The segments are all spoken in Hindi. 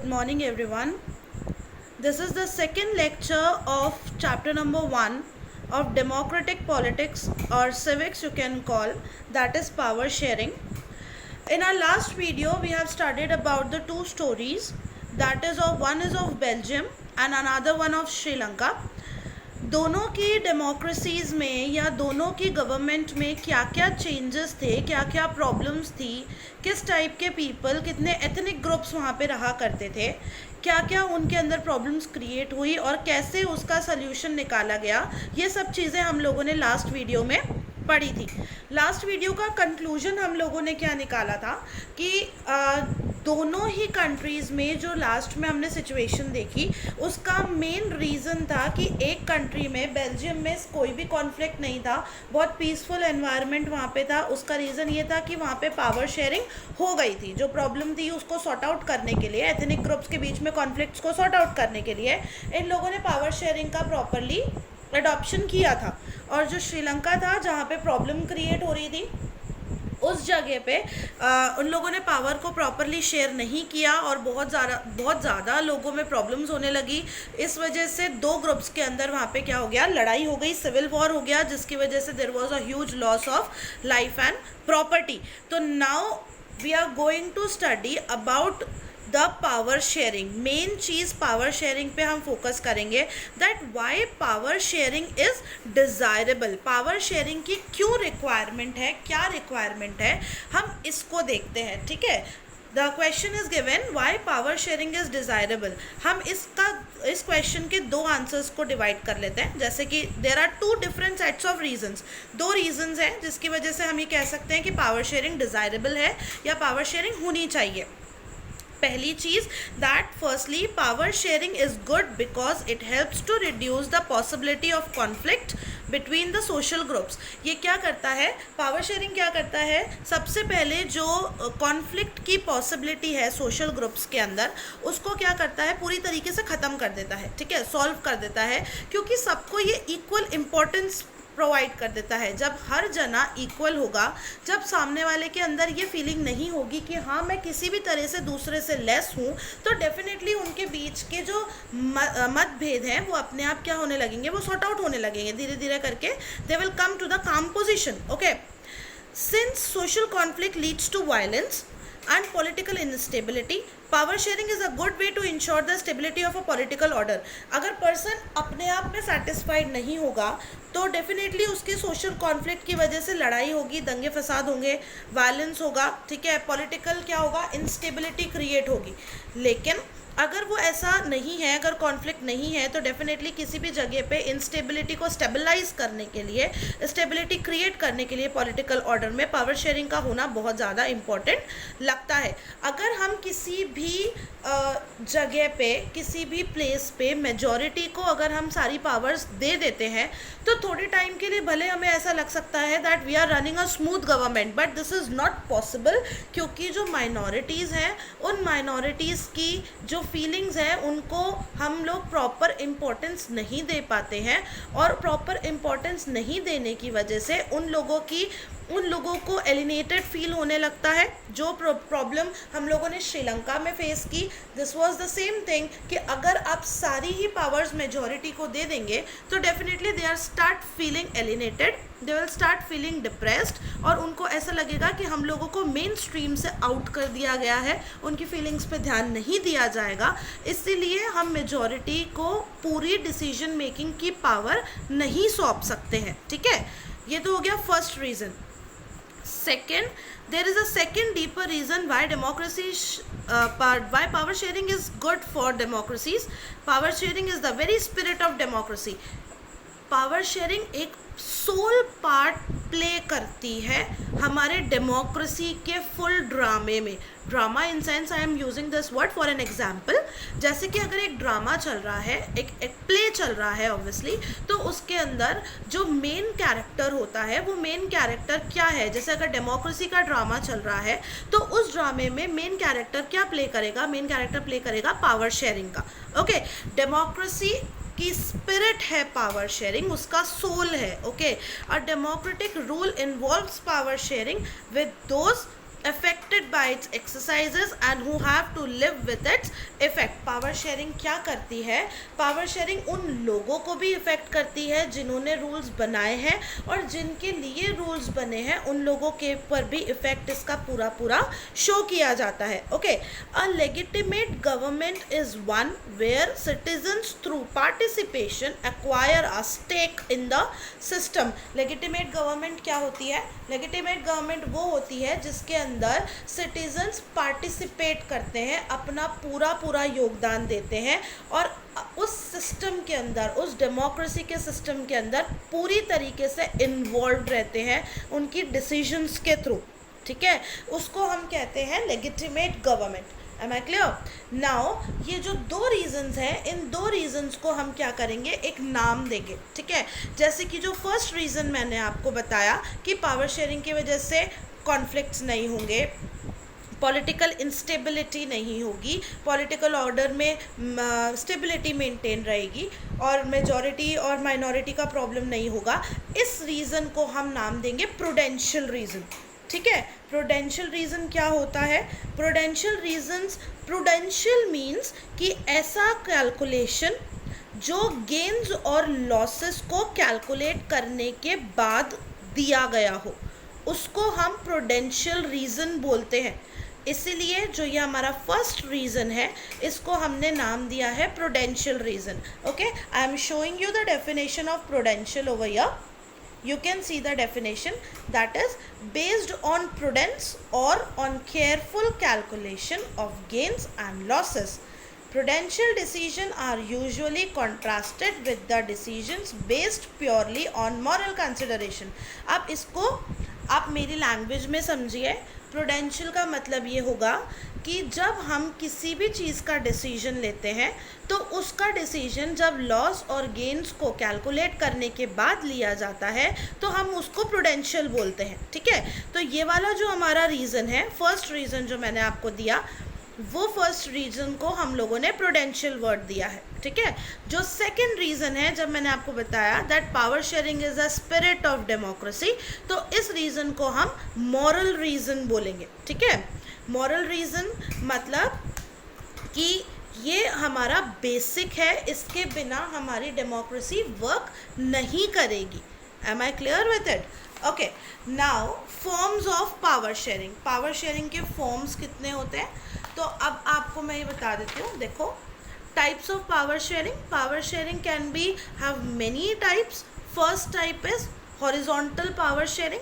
Good morning, everyone. This is the second lecture of chapter number 1 of democratic politics or civics, you can call, that is power sharing. In our last video, we have studied about the two stories, that is one is of Belgium and another one of Sri Lanka. दोनों की डेमोक्रेसीज़ में या दोनों की गवर्नमेंट में क्या क्या चेंजेस थे, क्या क्या प्रॉब्लम्स थी, किस टाइप के पीपल, कितने एथनिक ग्रुप्स वहाँ पे रहा करते थे, क्या क्या उनके अंदर प्रॉब्लम्स क्रिएट हुई और कैसे उसका सल्यूशन निकाला गया, ये सब चीज़ें हम लोगों ने लास्ट वीडियो में पढ़ी थी. लास्ट वीडियो का कंक्लूजन हम लोगों ने क्या निकाला था कि दोनों ही कंट्रीज़ में जो लास्ट में हमने सिचुएशन देखी उसका मेन रीज़न था कि एक कंट्री में, बेल्जियम में, कोई भी कॉन्फ्लिक्ट नहीं था, बहुत पीसफुल एनवायरनमेंट वहाँ पे था. उसका रीज़न ये था कि वहाँ पे पावर शेयरिंग हो गई थी. जो प्रॉब्लम थी उसको सॉर्ट आउट करने के लिए, एथनिक ग्रुप्स के बीच में कॉन्फ्लिक्ट्स को सॉर्ट आउट करने के लिए इन लोगों ने पावर शेयरिंग का प्रॉपरली अडॉप्शन किया था. और जो श्रीलंका था जहाँ पे प्रॉब्लम क्रिएट हो रही थी उस जगह पे उन लोगों ने पावर को प्रॉपरली शेयर नहीं किया और बहुत ज़्यादा लोगों में प्रॉब्लम्स होने लगी. इस वजह से दो ग्रुप्स के अंदर वहाँ पे क्या हो गया, लड़ाई हो गई, सिविल वॉर हो गया, जिसकी वजह से there was a huge loss of life and property. तो now we are going to study about the power sharing. Main चीज़ पावर शेयरिंग पे हम फोकस करेंगे, that why power sharing is desirable. Power sharing की क्यों रिक्वायरमेंट है, क्या रिक्वायरमेंट है, हम इसको देखते हैं. ठीक है, the question is given why power sharing is desirable. हम इस क्वेश्चन के दो आंसर्स को डिवाइड कर लेते हैं. जैसे कि there are two different sets of reasons. दो रीजंस हैं जिसकी वजह से हम ये कह सकते हैं कि पावर शेयरिंग डिज़ायरेबल है या पावर शेयरिंग होनी चाहिए. पहली चीज़, that firstly power sharing is good because it helps to reduce the possibility of conflict between the social groups. ये क्या करता है, पावर शेयरिंग क्या करता है, सबसे पहले जो कॉन्फ्लिक्ट की पॉसिबिलिटी है सोशल ग्रुप्स के अंदर उसको क्या करता है, पूरी तरीके से ख़त्म कर देता है. ठीक है, सॉल्व कर देता है, क्योंकि सबको ये इक्वल इम्पोर्टेंस प्रोवाइड कर देता है. जब हर जना इक्वल होगा, जब सामने वाले के अंदर ये फीलिंग नहीं होगी कि हाँ मैं किसी भी तरह से दूसरे से लेस हूँ, तो डेफिनेटली उनके बीच के जो मतभेद हैं वो अपने आप क्या होने लगेंगे, वो सॉर्ट आउट होने लगेंगे धीरे धीरे करके. They will come to the composition. Okay, since social conflict leads to violence and political instability, power sharing is a good way to ensure the stability of a political order. अगर पर्सन अपने आप में सेटिस्फाइड नहीं होगा तो डेफिनेटली उसके सोशल कॉन्फ्लिक्ट की वजह से लड़ाई होगी, दंगे फसाद होंगे, वायलेंस होगा. ठीक है, पॉलिटिकल क्या होगा, इंस्टेबिलिटी क्रिएट होगी. लेकिन अगर वो ऐसा नहीं है, अगर कॉन्फ्लिक्ट नहीं है, तो डेफिनेटली किसी भी जगह पे इंस्टेबिलिटी को स्टेबलाइज करने के लिए, स्टेबिलिटी क्रिएट करने के लिए पॉलिटिकल ऑर्डर में पावर शेयरिंग का होना बहुत ज़्यादा इम्पॉर्टेंट लगता है. अगर हम किसी भी जगह पे, किसी भी प्लेस पे मेजॉरिटी को अगर हम सारी पावर्स दे देते हैं तो थोड़े टाइम के लिए भले हमें ऐसा लग सकता है that we are running a smooth government, but this is not possible. क्योंकि जो माइनॉरिटीज़ हैं उन माइनॉरिटीज़ की जो फीलिंग्स हैं उनको हम लोग प्रॉपर इम्पोर्टेंस नहीं दे पाते हैं, और प्रॉपर इम्पोर्टेंस नहीं देने की वजह से उन लोगों को एलिनेटेड फील होने लगता है. जो प्रॉब्लम हम लोगों ने श्रीलंका में फेस की, this was the same thing कि अगर आप सारी ही पावर्स मेजॉरिटी को दे देंगे तो definitely they are start feeling alienated, they will start feeling depressed, और उनको ऐसा लगेगा कि हम लोगों को मेन स्ट्रीम से आउट कर दिया गया है, उनकी फीलिंग्स पे ध्यान नहीं दिया जाएगा. इसीलिए हम मेजॉरिटी को पूरी डिसीजन मेकिंग की पावर नहीं सौंप सकते हैं. ठीक है, ये तो हो गया first reason. Second, there is a second deeper reason why why power sharing is good for democracies. Power sharing is the very spirit of democracy. Power sharing एक सोल पार्ट प्ले करती है हमारे डेमोक्रेसी के फुल ड्रामे में. Drama in sense I am using this word for an example. जैसे कि अगर एक ड्रामा चल रहा है, एक प्ले चल रहा है ऑब्वियसली, तो उसके अंदर जो मेन कैरेक्टर होता है वो मेन कैरेक्टर क्या है. जैसे अगर डेमोक्रेसी का ड्रामा चल रहा है तो उस ड्रामे में मेन कैरेक्टर क्या प्ले करेगा, मेन कैरेक्टर प्ले करेगा पावर शेयरिंग का. ओके, डेमोक्रेसी की स्पिरिट है पावर शेयरिंग, उसका सोल है. Okay, a democratic rule involves power sharing with those affected by its exercises and who have to live with its effect. Power sharing क्या करती है, पावर शेयरिंग उन लोगों को भी इफ़ेक्ट करती है जिन्होंने रूल्स बनाए हैं, और जिनके लिए रूल्स बने हैं उन लोगों के पर भी इफ़ेक्ट इसका पूरा पूरा शो किया जाता है. Okay, a legitimate government is one where citizens through participation acquire a stake in the system. Legitimate government क्या होती है? लेजिटिमेट गवर्नमेंट वो होती है जिसके अंदर सिटीजन्स पार्टिसिपेट करते हैं, अपना पूरा योगदान देते हैं, और उस सिस्टम के अंदर, उस डेमोक्रेसी के सिस्टम के अंदर पूरी तरीके से इन्वॉल्व रहते हैं उनकी डिसीजंस के थ्रू. ठीक है, उसको हम कहते हैं legitimate government. Am I clear? Now ये जो दो रीजंस हैं, इन दो रीजंस को हम क्या करेंगे, एक नाम देंगे. ठीक है, जैसे कि जो फर्स्ट रीज़न मैंने आपको बताया कि पावर शेयरिंग की वजह से कॉन्फ्लिक्ट्स नहीं होंगे, पॉलिटिकल इंस्टेबिलिटी नहीं होगी, पॉलिटिकल ऑर्डर में स्टेबिलिटी मेंटेन रहेगी, और मेजॉरिटी और माइनॉरिटी का प्रॉब्लम नहीं होगा. इस रीज़न को हम नाम देंगे प्रूडेंशियल रीज़न. ठीक है, प्रूडेंशियल रीज़न क्या होता है? प्रूडेंशियल रीजन्स, प्रूडेंशियल मीन्स कि ऐसा कैलकुलेशन जो गेन्स और लॉसेस को कैलकुलेट करने के बाद दिया गया हो, उसको हम प्रूडेंशियल रीज़न बोलते हैं. इसीलिए जो ये हमारा फर्स्ट रीज़न है, इसको हमने नाम दिया है prudential reason. Okay, I am showing you the definition of prudential over here. You can see the definition, that is based on prudence or on careful calculation of gains and losses. Prudential decisions are usually contrasted with the decisions based purely on moral consideration. अब इसको आप मेरी लैंग्वेज में समझिए. प्रूडेंशियल का मतलब ये होगा कि जब हम किसी भी चीज़ का डिसीजन लेते हैं तो उसका डिसीजन जब लॉस और गेन्स को कैलकुलेट करने के बाद लिया जाता है तो हम उसको प्रूडेंशियल बोलते हैं. ठीक है, तो ये वाला जो हमारा रीज़न है, फर्स्ट रीज़न जो मैंने आपको दिया, वो फर्स्ट रीज़न को हम लोगों ने प्रूडेंशियल वर्ड दिया है. ठीक है, जो सेकंड रीज़न है, जब मैंने आपको बताया that power sharing is a spirit of democracy, तो इस रीज़न को हम मॉरल रीज़न बोलेंगे. ठीक है, मॉरल रीज़न मतलब कि ये हमारा बेसिक है, इसके बिना हमारी डेमोक्रेसी वर्क नहीं करेगी. Am I clear with it? Okay, now forms of power sharing. Power sharing के फॉर्म्स कितने होते हैं, तो अब आपको मैं ये बता देती हूँ. देखो, types of power sharing. Power sharing can be have many types. First type is horizontal power sharing.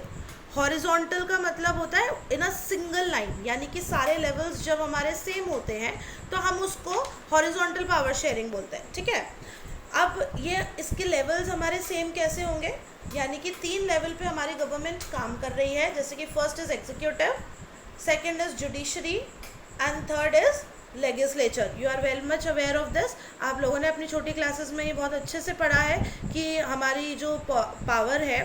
Horizontal का मतलब होता है इन अ सिंगल लाइन, यानी कि सारे लेवल्स जब हमारे सेम होते हैं तो हम उसको हॉरिजॉन्टल पावर शेयरिंग बोलते हैं. ठीक है, अब ये इसके लेवल्स हमारे सेम कैसे होंगे, यानी कि 3 लेवल पे हमारी गवर्नमेंट काम कर रही है. जैसे कि first is executive, second is judiciary and third is legislature. You are very much aware of this. आप लोगों ने अपनी छोटी क्लासेस में ये बहुत अच्छे से पढ़ा है कि हमारी जो पावर है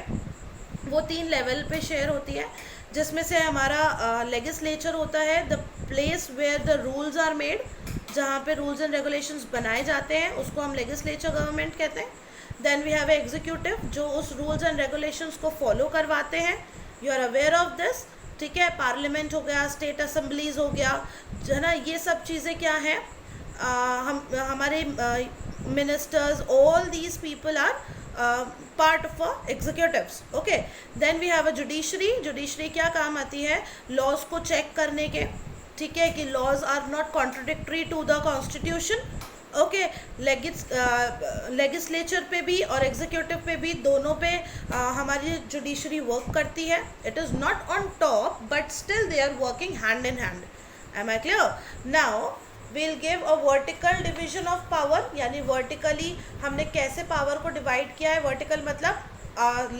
वो 3 लेवल पे शेयर होती है, जिसमें से हमारा लेजिस्लेचर होता है the place where the rules are made. जहाँ पे रूल्स एंड रेगुलेशंस बनाए जाते हैं उसको हम लेजिस्लेचर गवर्नमेंट कहते हैं. देन वी हैव एग्जीक्यूटिव, जो उस रूल्स एंड रेगुलेशंस को फॉलो करवाते हैं. You are aware of this. ठीक है, पार्लियामेंट हो गया, स्टेट असेंबलीज हो गया, है ना, ये सब चीज़ें क्या हैं, हमारे ministers, all these people are part of executives. Okay, then we have a judiciary. Judiciary क्या काम आती है, लॉज को चेक करने के. ठीक है, कि laws are not contradictory to the constitution. Okay, legislature पे भी और एग्जीक्यूटिव पे भी, दोनों पे हमारी जुडिशरी वर्क करती है. It is not on top but still they are working hand in hand. Am I clear? Now we'll give a vertical division of power, यानी वर्टिकली हमने कैसे पावर को डिवाइड किया है. वर्टिकल मतलब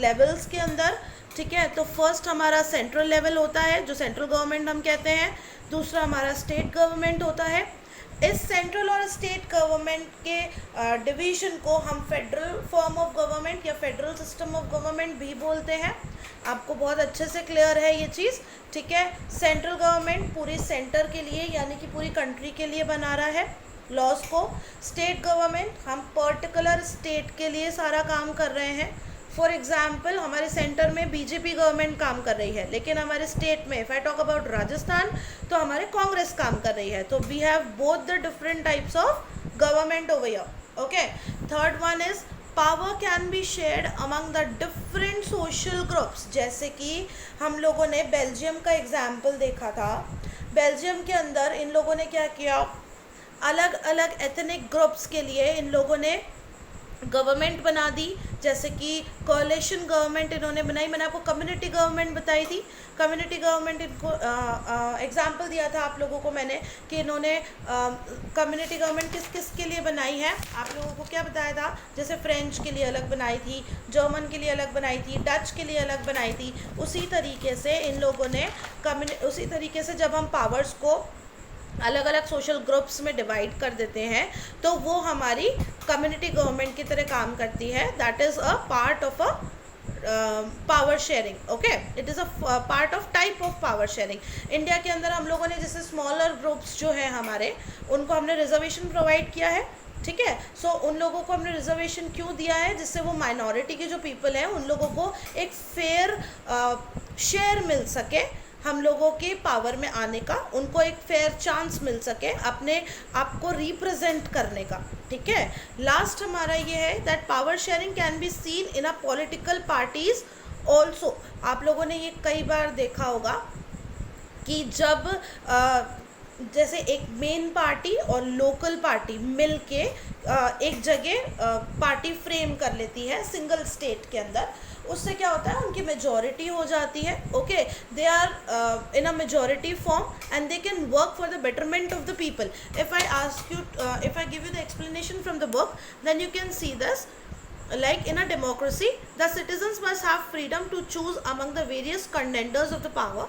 लेवल्स के अंदर. ठीक है, तो फर्स्ट हमारा सेंट्रल लेवल होता है जो सेंट्रल गवर्नमेंट हम कहते हैं. दूसरा हमारा स्टेट गवर्नमेंट होता है. इस सेंट्रल और स्टेट गवर्नमेंट के डिवीजन को हम फेडरल फॉर्म ऑफ गवर्नमेंट या फेडरल सिस्टम ऑफ गवर्नमेंट भी बोलते हैं. आपको बहुत अच्छे से क्लियर है ये चीज़. ठीक है, सेंट्रल गवर्नमेंट पूरी सेंटर के लिए यानी कि पूरी कंट्री के लिए बना रहा है लॉज को. स्टेट गवर्नमेंट हम पर्टिकुलर स्टेट के लिए सारा काम कर रहे हैं. फॉर एग्जाम्पल हमारे सेंटर में बीजेपी गवर्नमेंट काम कर रही है, लेकिन हमारे स्टेट में if I talk about Rajasthan तो हमारे कांग्रेस काम कर रही है. तो we have both the different types of government over here. Okay, third one is power can be shared among the different social groups. जैसे कि हम लोगों ने बेल्जियम का एग्जाम्पल देखा था. बेल्जियम के अंदर इन लोगों ने क्या किया, अलग अलग एथनिक ग्रुप्स के लिए इन लोगों ने गवर्नमेंट बना दी. जैसे कि कोalition गवर्नमेंट इन्होंने बनाई. मैंने आपको कम्युनिटी गवर्नमेंट बताई थी. कम्युनिटी गवर्नमेंट इनको एग्जांपल दिया था आप लोगों को मैंने कि इन्होंने कम्युनिटी गवर्नमेंट किस किस के लिए बनाई है. आप लोगों को क्या बताया था, जैसे फ्रेंच के लिए अलग बनाई थी, जर्मन के लिए अलग बनाई थी, डच के लिए अलग बनाई थी. उसी तरीके से इन लोगों ने उसी तरीके से जब हम पावर्स को अलग अलग सोशल ग्रुप्स में डिवाइड कर देते हैं तो वो हमारी कम्युनिटी गवर्नमेंट की तरह काम करती है. That is a part of a power sharing. Okay, it is a part of type of power sharing. India के अंदर हम लोगों ने जैसे स्मॉलर ग्रुप्स जो हैं हमारे, उनको हमने रिजर्वेशन प्रोवाइड किया है. ठीक है, सो उन लोगों को हमने रिजर्वेशन क्यों दिया है, जिससे वो माइनॉरिटी के जो पीपल हैं उन लोगों को एक फेयर शेयर मिल सके हम लोगों के पावर में आने का, उनको एक फेयर चांस मिल सके अपने आप को रिप्रेजेंट करने का. ठीक है, लास्ट हमारा ये है that power sharing can be seen in a political parties also. आप लोगों ने ये कई बार देखा होगा कि जब जैसे एक मेन पार्टी और लोकल पार्टी मिल के एक जगह पार्टी फ्रेम कर लेती है सिंगल स्टेट के अंदर, उससे क्या होता है, उनकी मेजॉरिटी हो जाती है. Okay, they are in a majority form and they can work for the betterment of the people. If I ask you, if I give you the explanation from the book, then you can see this. Like in a democracy, the citizens must have freedom to choose among the various contenders of the power.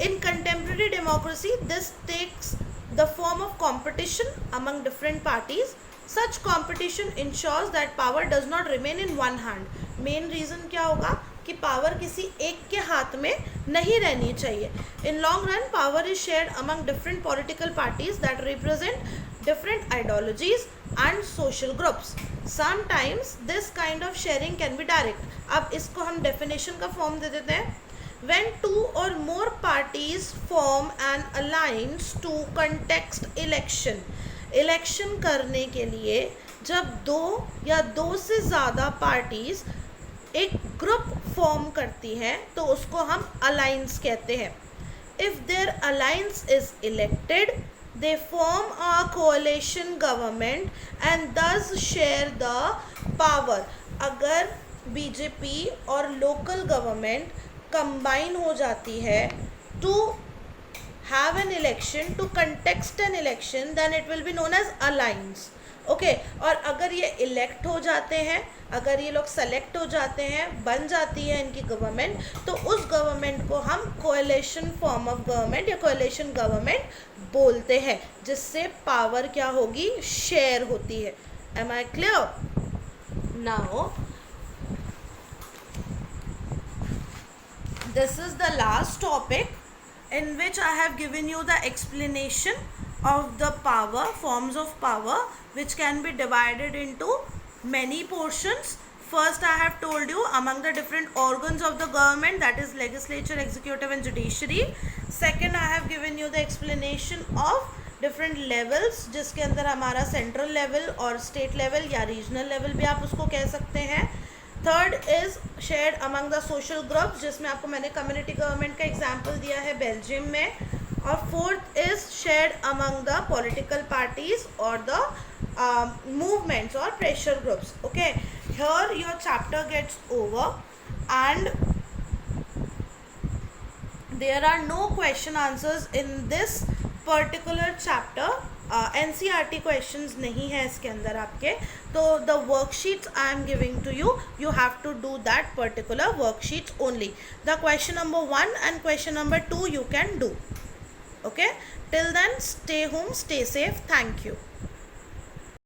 In contemporary democracy, this takes the form of competition among different parties. Such competition ensures that power does not remain in one hand. Main reason क्या होगा कि पावर किसी एक के हाथ में नहीं रहनी चाहिए. In long run, power is shared among different political parties that represent different ideologies and social groups. Sometimes this kind of sharing can be direct. अब इसको हम definition का form दे देते हैं. When two or more parties form an alliance to contest election. Election करने के लिए जब दो या दो से ज़्यादा पार्टीज एक ग्रुप फॉर्म करती हैं तो उसको हम अलायंस कहते हैं. If their alliance is elected, they form a coalition government and thus share the power. अगर बीजेपी और लोकल गवर्नमेंट कंबाइन हो जाती है to have an election, to contest an election, then it will be known as alliance. Okay, और अगर ये इलेक्ट हो जाते हैं, अगर ये लोग सेलेक्ट हो जाते हैं, बन जाती है इनकी गवर्नमेंट, तो उस गवर्नमेंट को हम कोएलिशन फॉर्म ऑफ गवर्नमेंट या कोएलिशन गवर्नमेंट बोलते हैं, जिससे पावर क्या होगी, शेयर होती है. Am I clear? Now this is the last topic in which I have given you the explanation of the power, forms of power, which can be divided into many portions. First, I have told you among the different organs of the government, that is legislature, executive and judiciary. Second, I have given you the explanation of different levels, जिसके अंदर हमारा central level और state level या regional level भी आप उसको कह सकते हैं. Third is shared among the social groups, जिसमें आपको मैंने कम्युनिटी गवर्नमेंट का एग्जांपल दिया है बेल्जियम में. और fourth is shared among the political parties और द मूवमेंट्स और pressure groups. Okay, here your chapter gets over and there are no question answers in this particular chapter. NCERT questions नहीं है इसके अंदर आपके. तो the worksheets I am giving to you, you have to do that particular worksheets only. The question number 1 and question number 2 you can do. Okay, till then stay home, stay safe. Thank you.